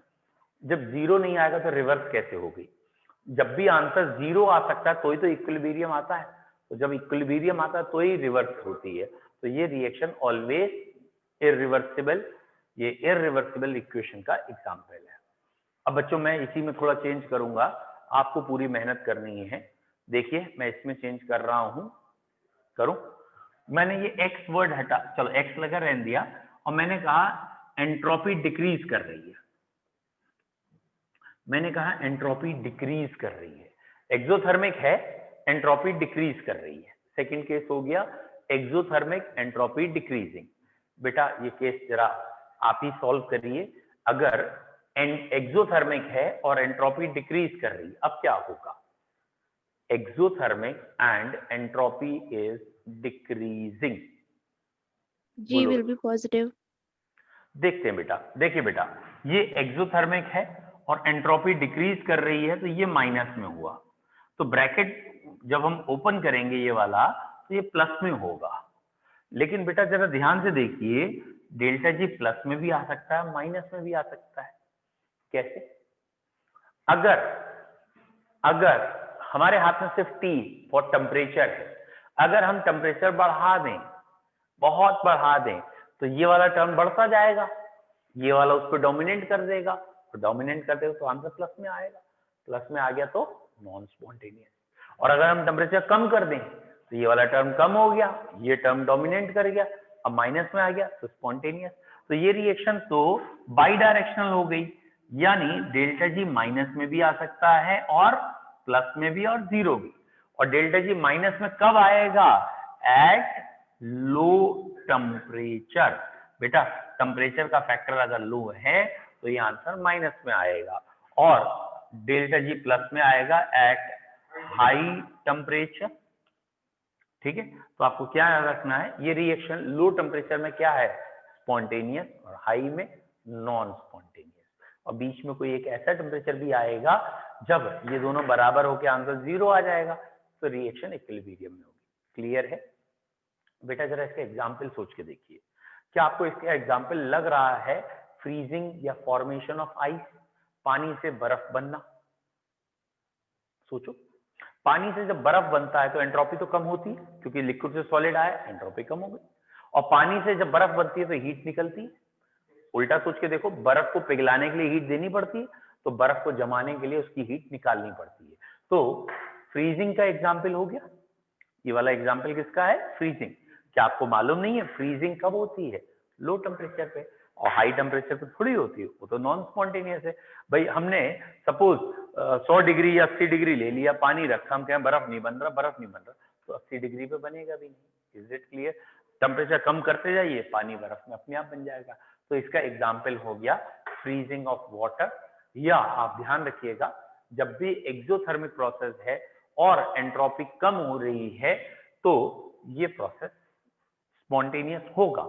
जब जीरो नहीं आएगा तो रिवर्स कैसे होगी? जब भी आंसर जीरो आ सकता है तो ही तो इक्विलिब्रियम आता है, तो जब इक्विलिब्रियम आता है तो ही रिवर्स होती है। तो ये रिएक्शन ऑलवेज इरिवर्सिबल, ये इरिवर्सिबल इक्वेशन का एग्जांपल है। अब बच्चों मैं इसी में थोड़ा चेंज करूंगा, आपको पूरी मेहनत करनी है। देखिए मैं इसमें चेंज कर रहा हूं, करूं? मैंने ये एक्स वर्ड हटा, चलो एक्स लगा रहने दिया, और मैंने कहा एंट्रोपी डिक्रीज कर रही है। मैंने कहा एंट्रोपी डिक्रीज कर रही है, एक्सोथर्मिक है, एंट्रोपी डिक्रीज कर रही है। सेकंड केस हो गया एक्सोथर्मिक एंट्रोपी डिक्रीजिंग। बेटा ये केस जरा आप ही सॉल्व करिए। अगर एक्सोथर्मिक है और एंट्रोपी डिक्रीज कर रही है, अब क्या होगा? Exothermic and entropy is decreasing, G will be positive. देखते हैं बेटा। देखिए बेटा, ये एक्सोथर्मिक है और एंट्रोपी डिक्रीज कर रही है, तो ये माइनस में हुआ, तो ब्रैकेट जब हम ओपन करेंगे ये वाला तो ये प्लस में होगा। लेकिन बेटा जरा ध्यान से देखिए, डेल्टा जी प्लस में भी आ सकता है, माइनस में भी आ सकता है। कैसे? अगर अगर हमारे हाथ में सिर्फ टी फॉर टेम्परेचर है, अगर हम टेम्परेचर बढ़ा दें, बहुत बढ़ा दें, तो ये वाला टर्म बढ़ता जाएगा, ये वाला उस पर डोमिनेट कर देगा, और डोमिनेट कर देगा तो आंसर प्लस में आएगा। प्लस में आ गया तो नॉन स्पॉन्टेनियस। और अगर हम टेम्परेचर कम कर दें तो ये वाला टर्म कम हो गया, ये टर्म डोमिनेट कर गया, अब माइनस में आ गया तो स्पॉन्टेनियस। तो ये रिएक्शन तो बाई डायरेक्शनल हो गई, यानी डेल्टा जी माइनस में भी आ सकता है और प्लस में भी और जीरो भी। और डेल्टा जी माइनस में कब आएगा? At low temperature. बेटा टेम्परेचर का फैक्टर अगर लो है तो ये आंसर माइनस में आएगा, और डेल्टा जी प्लस में आएगा एट हाई टेम्परेचर। ठीक है, तो आपको क्या याद रखना है, ये रिएक्शन लो टेम्परेचर में क्या है, स्पॉन्टेनियस, और हाई में नॉन स्पॉन्टेनियस। और बीच में कोई एक ऐसा टेम्परेचर भी आएगा जब ये दोनों बराबर होकर आंसर 0 आ जाएगा, तो रिएक्शन इक्विलिब्रियम में होगी। क्लियर है बेटा? जरा इसका एग्जाम्पल सोच के देखिए, क्या आपको इसका एग्जाम्पल लग रहा है फ्रीजिंग या फॉर्मेशन ऑफ आइस, पानी से बर्फ बनना? सोचो, पानी से जब बर्फ बनता है तो एंट्रोपी तो कम होती है, क्योंकि लिक्विड से सॉलिड आया, एंट्रोपी कम हो गई। और पानी से जब बर्फ बनती है तो हीट निकलती है। उल्टा सोच के देखो, बर्फ को पिघलाने के लिए हीट देनी पड़ती है, तो बर्फ को जमाने के लिए उसकी हीट निकालनी पड़ती है। तो फ्रीजिंग का एग्जाम्पल हो गया, ये वाला एग्जाम्पल किसका है, फ्रीजिंग। क्या आपको मालूम नहीं है फ्रीजिंग कब होती है, लो टेम्परेचर पे, और हाई टेम्परेचर पे थोड़ी होती है, वो तो नॉन स्पॉन्टेनियस है। भाई हमने सपोज 100 डिग्री या 80 डिग्री ले लिया, पानी रखा, हम कहें बर्फ नहीं बन रहा, बर्फ नहीं बन रहा, तो 80 डिग्री पे बनेगा भी नहीं। Is it clear? टेम्परेचर कम करते जाइए, पानी बर्फ में अपने आप बन जाएगा। तो इसका एग्जाम्पल हो गया फ्रीजिंग ऑफ वाटर। या आप ध्यान रखिएगा, जब भी एक्सोथर्मिक प्रोसेस है और एंट्रोपी कम हो रही है तो ये प्रोसेस स्पॉन्टेनियस होगा,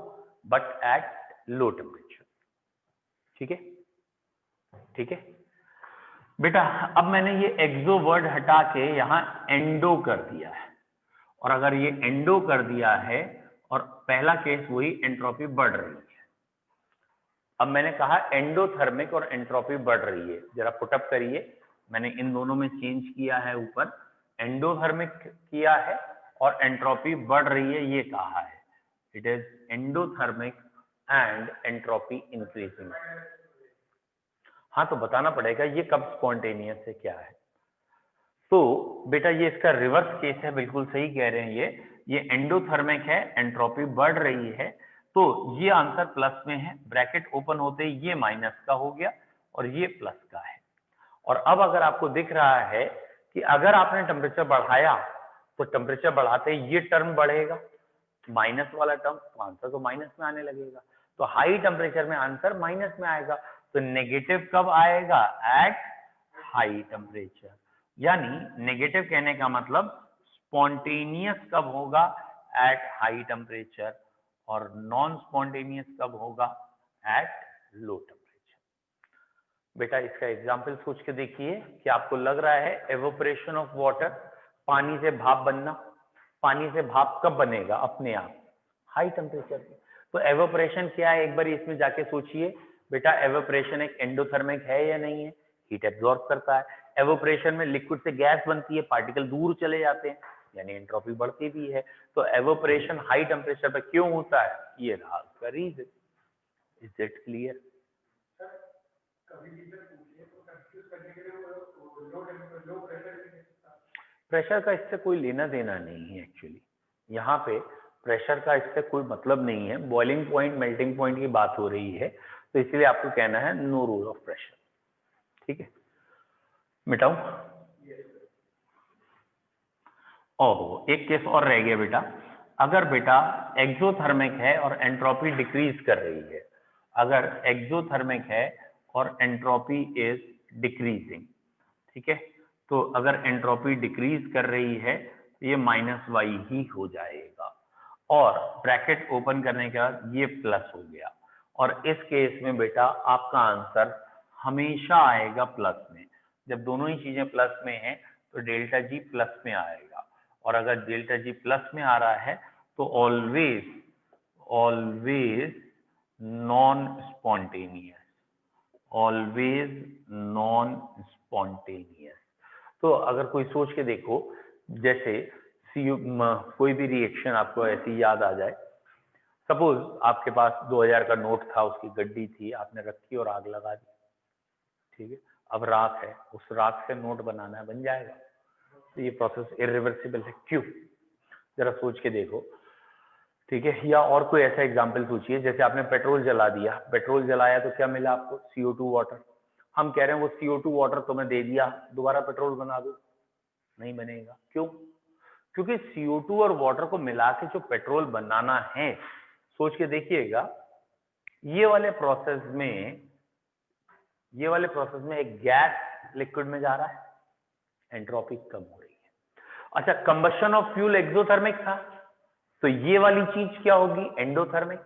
बट एट लो टेम्परेचर। ठीक है, ठीक है बेटा। अब मैंने ये एक्सो वर्ड हटा के यहां एंडो कर दिया है, और अगर ये एंडो कर दिया है और पहला केस वही, एंट्रोपी बढ़ रही है। अब मैंने कहा एंडोथर्मिक और एंट्रोपी बढ़ रही है, जरा पुटअप करिए, मैंने इन दोनों में चेंज किया है, ऊपर एंडोथर्मिक किया है और एंट्रोपी बढ़ रही है, ये कहा है। It is endothermic and entropy increasing. हाँ, तो बताना पड़ेगा ये कब स्पॉन्टेनियस है, क्या है। तो बेटा ये इसका रिवर्स केस है, बिल्कुल सही कह रहे हैं ये एंडोथर्मिक है, एंट्रोपी बढ़ रही है, तो ये आंसर प्लस में है। ब्रैकेट ओपन होते ही ये माइनस का हो गया और ये प्लस का है। और अब अगर आपको दिख रहा है कि अगर आपने टेम्परेचर बढ़ाया तो टेम्परेचर बढ़ाते ही ये टर्म बढ़ेगा, माइनस वाला टर्म, तो आंसर तो माइनस में आने लगेगा। तो हाई टेम्परेचर में आंसर माइनस में आएगा। तो नेगेटिव कब आएगा, एट हाई टेम्परेचर। यानी नेगेटिव कहने का मतलब स्पॉन्टेनियस कब होगा, एट हाई टेम्परेचर, और नॉन स्पॉन्टेनियस कब होगा, एट लो टेम्परेचर। बेटा इसका एग्जाम्पल सोच के देखिए कि आपको लग रहा है एवोपरेशन ऑफ वाटर, पानी से भाप बनना। पानी से भाप कब बनेगा, अपने आप, हाई टेम्परेचर पे। तो एवोपरेशन क्या है, एक बार इसमें जाके सोचिए बेटा। एवोपरेशन एक एंडोथर्मिक है या नहीं है, हीट एब्जॉर्ब करता है। एवोपरेशन में लिक्विड से गैस बनती है, पार्टिकल दूर चले जाते हैं, यानी एंट्रोपी बढ़ती भी है। तो एवोपरेशन हाई टेम्परेचर पर क्यों होता है, ये रहा उसका reason. Is it clear? Pressure का इससे कोई लेना देना नहीं है एक्चुअली, यहाँ पे प्रेशर का इससे कोई मतलब नहीं है। बॉइलिंग पॉइंट, मेल्टिंग पॉइंट की बात हो रही है, तो इसलिए आपको कहना है नो रूल ऑफ प्रेशर। ठीक है, मिटाऊं? ओहो, एक केस और रह गया बेटा। अगर बेटा एक्सोथर्मिक है और एंट्रोपी डिक्रीज कर रही है, अगर एक्सोथर्मिक है और एंट्रोपी इज डिक्रीजिंग, ठीक है, तो अगर एंट्रोपी डिक्रीज कर रही है तो ये माइनस वाई ही हो जाएगा, और ब्रैकेट ओपन करने के बाद ये प्लस हो गया। और इस केस में बेटा आपका आंसर हमेशा आएगा प्लस में। जब दोनों ही चीजें प्लस में हैं तो डेल्टा जी प्लस में आएगा, और अगर डेल्टा जी प्लस में आ रहा है तो always always non spontaneous, always non spontaneous. तो अगर कोई सोच के देखो, जैसे कोई भी रिएक्शन आपको ऐसी याद आ जाए, सपोज आपके पास 2000 का नोट था, उसकी गड्डी थी, आपने रखी और आग लगा दी, ठीक है, अब राख है, उस राख से नोट बनाना है, बन जाएगा। तो ये प्रोसेस इरिवर्सिबल है, क्यों, जरा सोच के देखो। ठीक है, या और कोई ऐसा एग्जाम्पल सोचिए, जैसे आपने पेट्रोल जला दिया, पेट्रोल जलाया तो क्या मिला आपको, CO2 वाटर। हम कह रहे हैं वो CO2 वाटर तुम्हें दे दिया, दोबारा पेट्रोल बना दो, नहीं बनेगा। क्यों? क्योंकि CO2 और वाटर को मिला के जो पेट्रोल बनाना है, सोच के देखिएगा, ये वाले प्रोसेस में एक गैस लिक्विड में जा रहा है, एंट्रोपी कम हो रही है। अच्छा, कंबशन ऑफ फ्यूल एक्सोथर्मिक था, तो ये वाली चीज क्या होगी, एंडोथर्मिक,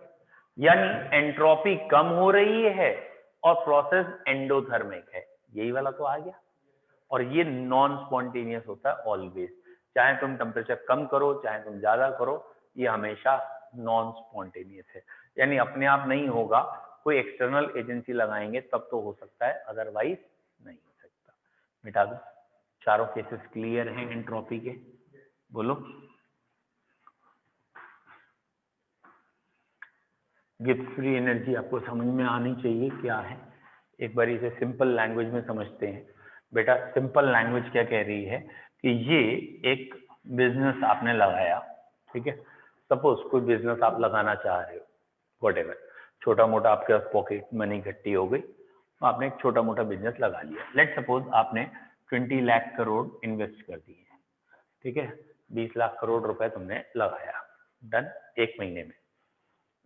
यानी एंट्रोपी कम हो रही है और प्रोसेस एंडोथर्मिक है, यही वाला तो आ गया। और ये नॉन स्पॉन्टेनियस होता है ऑलवेज, चाहे तुम टेम्परेचर कम करो चाहे तुम ज्यादा करो, ये हमेशा नॉन स्पॉन्टेनियस है, यानी अपने आप नहीं होगा, कोई एक्सटर्नल एजेंसी लगाएंगे तब तो हो सकता है, अदरवाइज नहीं हो सकता। मिटा दो, चारों केसेस क्लियर हैं एंट्रोपी के, बोलो। गिब्स फ्री एनर्जी आपको समझ में आनी चाहिए क्या है, एक बार इसे सिंपल लैंग्वेज में समझते हैं। बेटा सिंपल लैंग्वेज क्या कह रही है कि ये एक बिजनेस आपने लगाया, ठीक है, सपोज कोई बिजनेस आप लगाना चाह रहे हो, व्हाटएवर, छोटा मोटा आपके पास पॉकेट मनी इकट्ठी हो गई, आपने एक छोटा मोटा बिजनेस लगा लिया। लेट सपोज आपने 20 लाख करोड़ इन्वेस्ट कर दिए, ठीक है, 20 लाख करोड़ रुपए तुमने लगाया, डन, एक महीने में।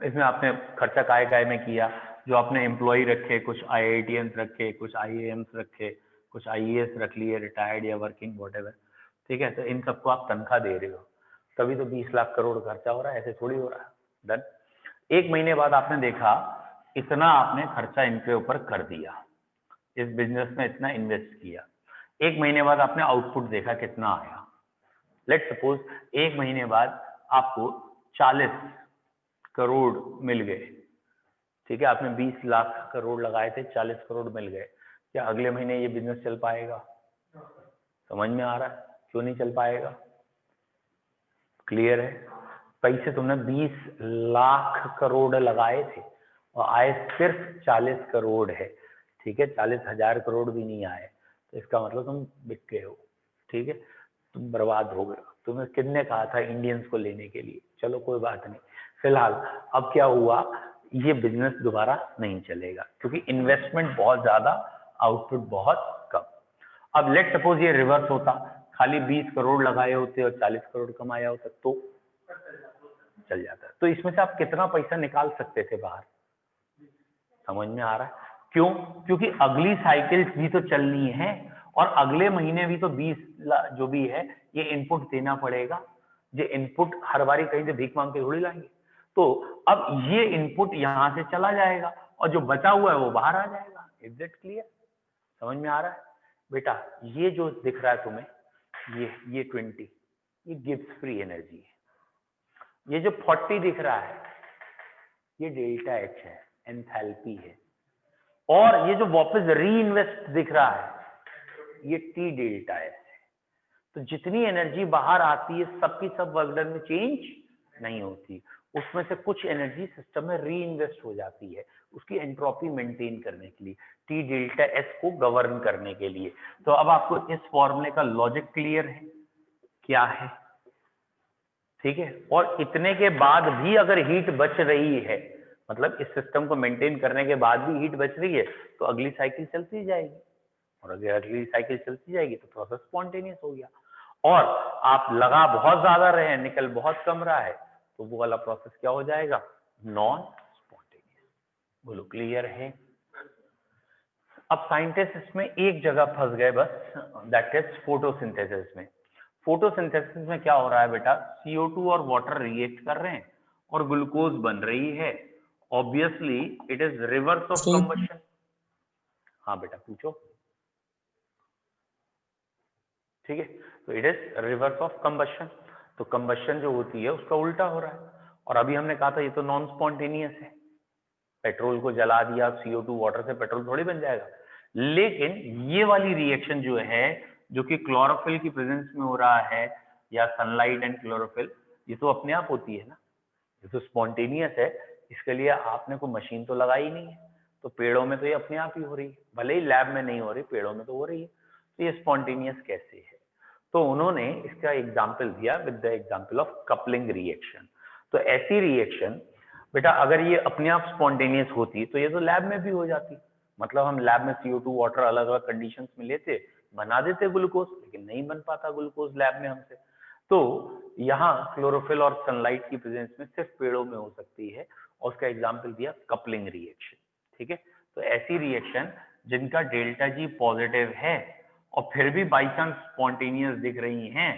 इसमें आपने खर्चा काय काय में किया, जो आपने एम्प्लॉय रखे, कुछ आईआईटीएंस रखे, कुछ आईएएम्स रखे, कुछ आईएएस रख लिए, रिटायर्ड या वर्किंग व्हाटएवर, ठीक है, तो इन सबको आप तनख्वाह दे रहे हो, तभी तो 20 लाख करोड़ खर्चा हो रहा है, ऐसे थोड़ी हो रहा है। डन। एक महीने बाद आपने देखा इतना आपने खर्चा इनके ऊपर कर दिया, इस बिजनेस में इतना इन्वेस्ट किया, एक महीने बाद आपने आउटपुट देखा कितना आया। लेट सपोज एक महीने बाद आपको 40 करोड़ मिल गए, ठीक है, आपने 20 लाख करोड़ लगाए थे, 40 करोड़ मिल गए, क्या अगले महीने ये बिजनेस चल पाएगा? समझ में आ रहा है क्यों नहीं चल पाएगा? क्लियर है? पैसे तुमने 20 लाख करोड़ लगाए थे और आए सिर्फ 40 करोड़ है, ठीक है, 40,000 करोड़ भी नहीं आए, तो इसका मतलब तुम बिक गए हो, ठीक है, तुम बर्बाद हो गए। तुम्हें किसने कहा था इंडियंस को लेने के लिए? चलो कोई बात नहीं, फिलहाल अब क्या हुआ, ये बिजनेस दोबारा नहीं चलेगा क्योंकि इन्वेस्टमेंट बहुत ज्यादा, आउटपुट बहुत कम। अब लेट सपोज ये रिवर्स होता, खाली 20 करोड़ लगाए होते और 40 करोड़ कमाया होता, तो चल जाता है। तो इसमें से आप कितना पैसा निकाल सकते थे बाहर? समझ में आ रहा है क्यों? क्योंकि अगली साइकिल भी तो चलनी है और अगले महीने भी तो 20 जो भी है ये इनपुट देना पड़ेगा, ये इनपुट हर बारी कहीं से भीख मांग के थोड़ी लाएंगे। तो अब ये इनपुट यहां से चला जाएगा और जो बचा हुआ है वो बाहर आ जाएगा। Is that clear? समझ में आ रहा है? बेटा ये जो दिख रहा है तुम्हें, ये 20, ये गिब्स फ्री एनर्जी है। ये जो 40 दिख रहा है ये डेल्टा एच है, एंथैल्पी है। और ये जो वापस री इन्वेस्ट दिख रहा है ये टी डेल्टा एस है। तो जितनी एनर्जी बाहर आती है सबकी सब वर्क डन में चेंज नहीं होती, उसमें से कुछ एनर्जी सिस्टम में री इन्वेस्ट हो जाती है उसकी एंट्रोपी मेंटेन करने के लिए, टी डेल्टा एस को गवर्न करने के लिए। तो अब आपको इस फॉर्मूले का लॉजिक क्लियर है क्या है? ठीक है, और इतने के बाद भी अगर हीट बच रही है, मतलब इस सिस्टम को मेंटेन करने के बाद भी हीट बच रही है, तो अगली साइकिल चलती जाएगी, और अगर अगली साइकिल चलती जाएगी तो प्रोसेस स्पॉन्टेनियस हो गया। और आप लगा बहुत ज्यादा रहे हैं, निकल बहुत कम रहा है, तो वो वाला प्रोसेस क्या हो जाएगा? Non spontaneous. बोलो क्लियर है? अब साइंटिस्ट इसमें एक जगह फंस गए बस, दैट इज फोटोसिंथेसिस में। फोटोसिंथेसिस में क्या हो रहा है बेटा, CO2 और वाटर रिएक्ट कर रहे हैं और ग्लूकोज बन रही है, obviously it is reverse of combustion. हाँ बेटा पूछो। ठीक है, तो it is reverse of combustion, तो कंबशन जो होती है उसका उल्टा हो रहा है। और अभी हमने कहा था ये तो नॉन स्पॉन्टेनियस है, पेट्रोल को जला दिया, CO2 वाटर से पेट्रोल थोड़ी बन जाएगा। लेकिन ये वाली रिएक्शन जो है, जो कि क्लोरोफिल की प्रेजेंस में हो रहा है, या सनलाइट एंड क्लोरोफिल, ये तो अपने आप होती है ना, ये तो स्पॉन्टेनियस है, इसके लिए आपने कोई मशीन तो लगाई नहीं है। तो पेड़ों में तो ये अपने आप ही हो रही है, भले ही लैब में नहीं हो रही, पेड़ों में तो हो रही है। तो ये स्पॉन्टेनियस कैसे है? तो उन्होंने इसका एग्जाम्पल दिया with the example of coupling reaction. तो ऐसी रिएक्शन बेटा अगर ये अपने आप स्पॉन्टेनियस होती तो ये तो लैब में भी हो जाती, मतलब हम लैब में CO2 वाटर अलग अलग कंडीशंस में लेते, बना देते ग्लूकोज, लेकिन नहीं बन पाता ग्लूकोज लैब में हमसे। तो यहाँ क्लोरोफिल और सनलाइट की प्रेजेंस में सिर्फ पेड़ों में हो सकती है, और उसका एग्जाम्पल दिया कपलिंग रिएक्शन। ठीक है, तो ऐसी रिएक्शन जिनका डेल्टा G पॉजिटिव है और फिर भी बाई चांस स्पॉन्टेनियस दिख रही हैं,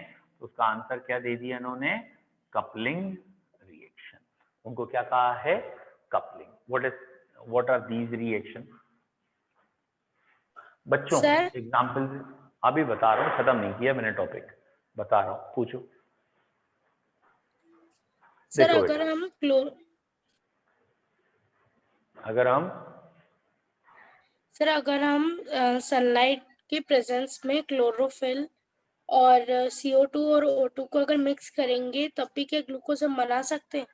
तो उसका आंसर क्या दे दिया इन्होंने, कपलिंग रिएक्शन। उनको क्या कहा है, coupling. What are these reaction? बच्चों सर एग्जाम्पल अभी बता रहा हूँ, खत्म नहीं किया मैंने टॉपिक, बता रहा हूँ, पूछो। सर देखो अगर बेटा, हम सनलाइट के प्रेजेंस में क्लोरोफिल और CO2 और O2 को अगर मिक्स करेंगे तब भी क्या ग्लूकोज हम बना सकते हैं?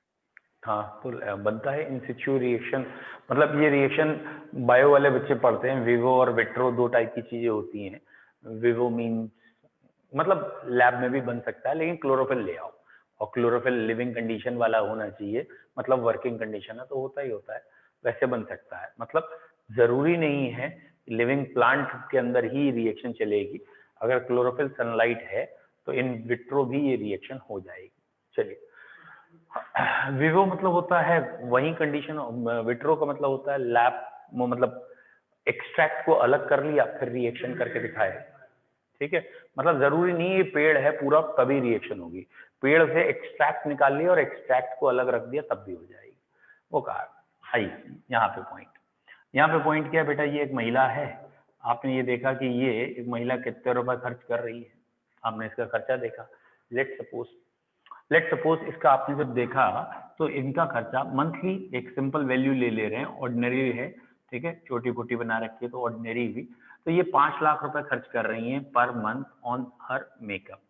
हाँ तो बनता है इन सिचु रिएक्शन। मतलब ये रिएक्शन बायो वाले बच्चे पढ़ते हैं, विवो और विट्रो, दो टाइप की चीजें होती हैं। विवो मीन्स मतलब लैब में भी बन सकता है, लेकिन क्लोरोफिल ले आओ, और क्लोरोफिल लिविंग कंडीशन वाला होना चाहिए, मतलब वर्किंग कंडीशन है तो होता ही होता है, वैसे बन सकता है। मतलब जरूरी नहीं है लिविंग प्लांट के अंदर ही रिएक्शन चलेगी, अगर क्लोरोफिल सनलाइट है तो इन विट्रो भी ये रिएक्शन हो जाएगी। चलिए, विवो मतलब होता है वही कंडीशन, विट्रो का मतलब होता है लैब, मतलब एक्सट्रैक्ट को अलग कर लिया फिर रिएक्शन करके दिखाए। ठीक है, मतलब जरूरी नहीं है पेड़ है पूरा तभी रिएक्शन होगी, पेड़ से एक्सट्रैक्ट निकाल लिया और एक्सट्रैक्ट को अलग रख दिया तब भी हो जाएगी, वो कहा। आइए यहाँ पे पॉइंट क्या है बेटा, ये एक महिला है, आपने ये देखा कि ये एक महिला कितने रुपए खर्च कर रही है, आपने इसका खर्चा देखा। लेट सपोज इसका आपने जब देखा तो इनका खर्चा मंथली एक सिंपल वैल्यू ले रहे हैं, ऑर्डिनरी है, ठीक है, छोटी मोटी बना रखी है तो ऑर्डिनरी भी, तो ये 5 लाख रुपए खर्च कर रही हैं per month on her makeup.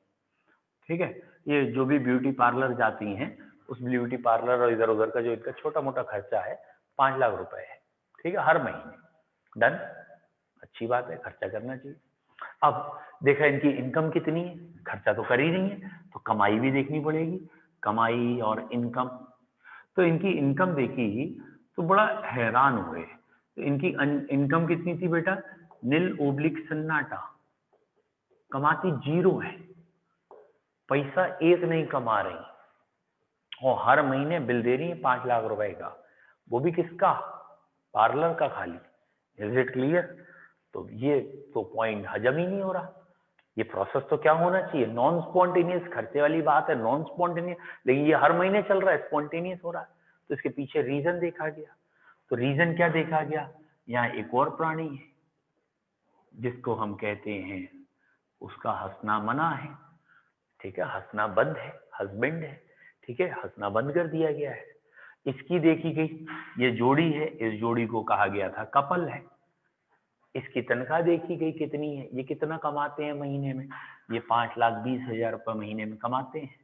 ठीक है, ये जो भी ब्यूटी पार्लर जाती हैं उस ब्यूटी पार्लर और इधर उधर का जो इनका छोटा मोटा खर्चा है 5 लाख रुपए है, ठीक है, हर महीने। डन, अच्छी बात है, खर्चा करना चाहिए। अब देखा इनकी इनकम कितनी है, खर्चा तो कर ही नहीं है तो कमाई भी देखनी पड़ेगी, कमाई और इनकम। तो इनकी इनकम देखी तो बड़ा हैरान हुए, तो इनकी इनकम कितनी थी बेटा, नील ओब्लिक सन्नाटा, कमाती जीरो है, पैसा एक नहीं कमा रही और हर महीने बिल दे रही है 5 लाख रुपए का, वो भी किसका, पार्लर का खाली। Is it clear? तो ये तो पॉइंट हजम ही नहीं हो रहा। ये प्रोसेस तो क्या होना चाहिए, नॉन स्पॉन्टेनियस, खर्चे वाली बात है, नॉन स्पॉन्टेनियस, लेकिन ये हर महीने चल रहा है, स्पॉन्टेनियस हो रहा है। तो इसके पीछे रीजन देखा गया, तो रीजन क्या देखा गया, यहाँ एक और प्राणी है जिसको हम कहते हैं, उसका हंसना मना है, ठीक है, हंसना बंद है, हस्बैंड है, ठीक है, हंसना बंद कर दिया गया है। इसकी देखी गई, ये जोड़ी है, इस जोड़ी को कहा गया था कपल है। इसकी तनख्वाह देखी गई कितनी है, ये कितना कमाते हैं महीने में, ये 5,20,000 रुपये महीने में कमाते हैं,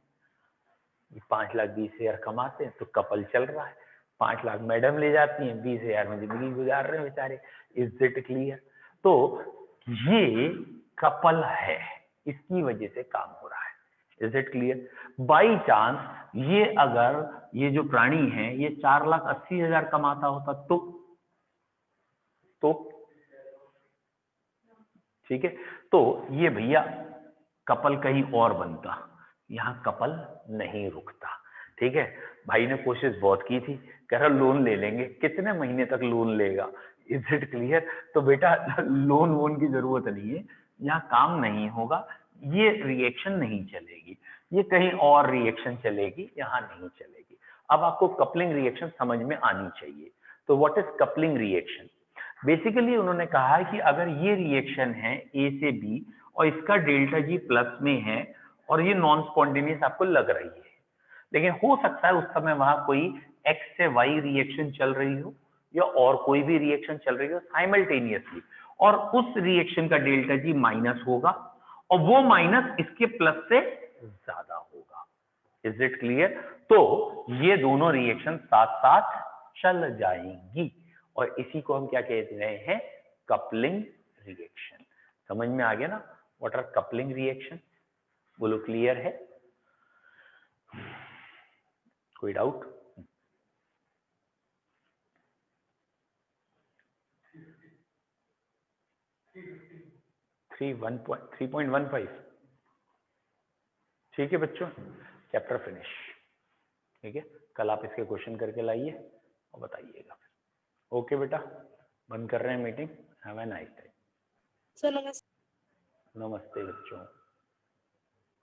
ये 5,20,000 कमाते हैं तो कपल चल रहा है। 5 लाख मैडम ले जाती हैं, 20,000 में जिंदगी गुजार रहे हैं बेचारे। Is it clear? तो ये कपल है, इसकी वजह से काम हो रहा है। Is it clear? By chance ये अगर ये जो प्राणी है ये 4,80,000 कमाता होता तो ठीक है, तो ये भैया कपल कहीं और बनता, यहाँ कपल नहीं रुकता। ठीक है, भाई ने कोशिश बहुत की थी, कह रहा लोन ले लेंगे, कितने महीने तक लोन लेगा। Is it clear? तो बेटा लोन वोन की जरूरत नहीं है, यहाँ काम नहीं होगा, ये रिएक्शन नहीं चलेगी, ये कहीं और रिएक्शन चलेगी, यहाँ नहीं चलेगी। अब आपको कपलिंग रिएक्शन समझ में आनी चाहिए। तो what is coupling reaction? Basically उन्होंने कहा है कि अगर ये रिएक्शन है ए से बी और इसका डेल्टा जी प्लस में है और ये नॉन स्पॉन्टेनियस आपको लग रही है, लेकिन हो सकता है उस समय वहां कोई एक्स से वाई रिएक्शन चल रही हो या और कोई भी रिएक्शन चल रही हो साइमल्टेनियसली, और उस रिएक्शन का डेल्टा जी माइनस होगा और वो माइनस इसके प्लस से ज्यादा होगा। Is it clear? तो ये दोनों रिएक्शन साथ साथ चल जाएंगी और इसी को हम क्या कहते रहे हैं, कपलिंग रिएक्शन। समझ में आ गया ना व्हाट आर कपलिंग रिएक्शन? बोलो क्लियर है? कोई डाउट? थ्री 3.15 ठीक है बच्चों, चैप्टर फिनिश। ठीक है, कल आप इसके क्वेश्चन करके लाइए और बताइएगा फिर। ओके बेटा, बंद कर रहे हैं meeting. Have a nice day. Sir नमस्ते। नमस्ते बच्चों।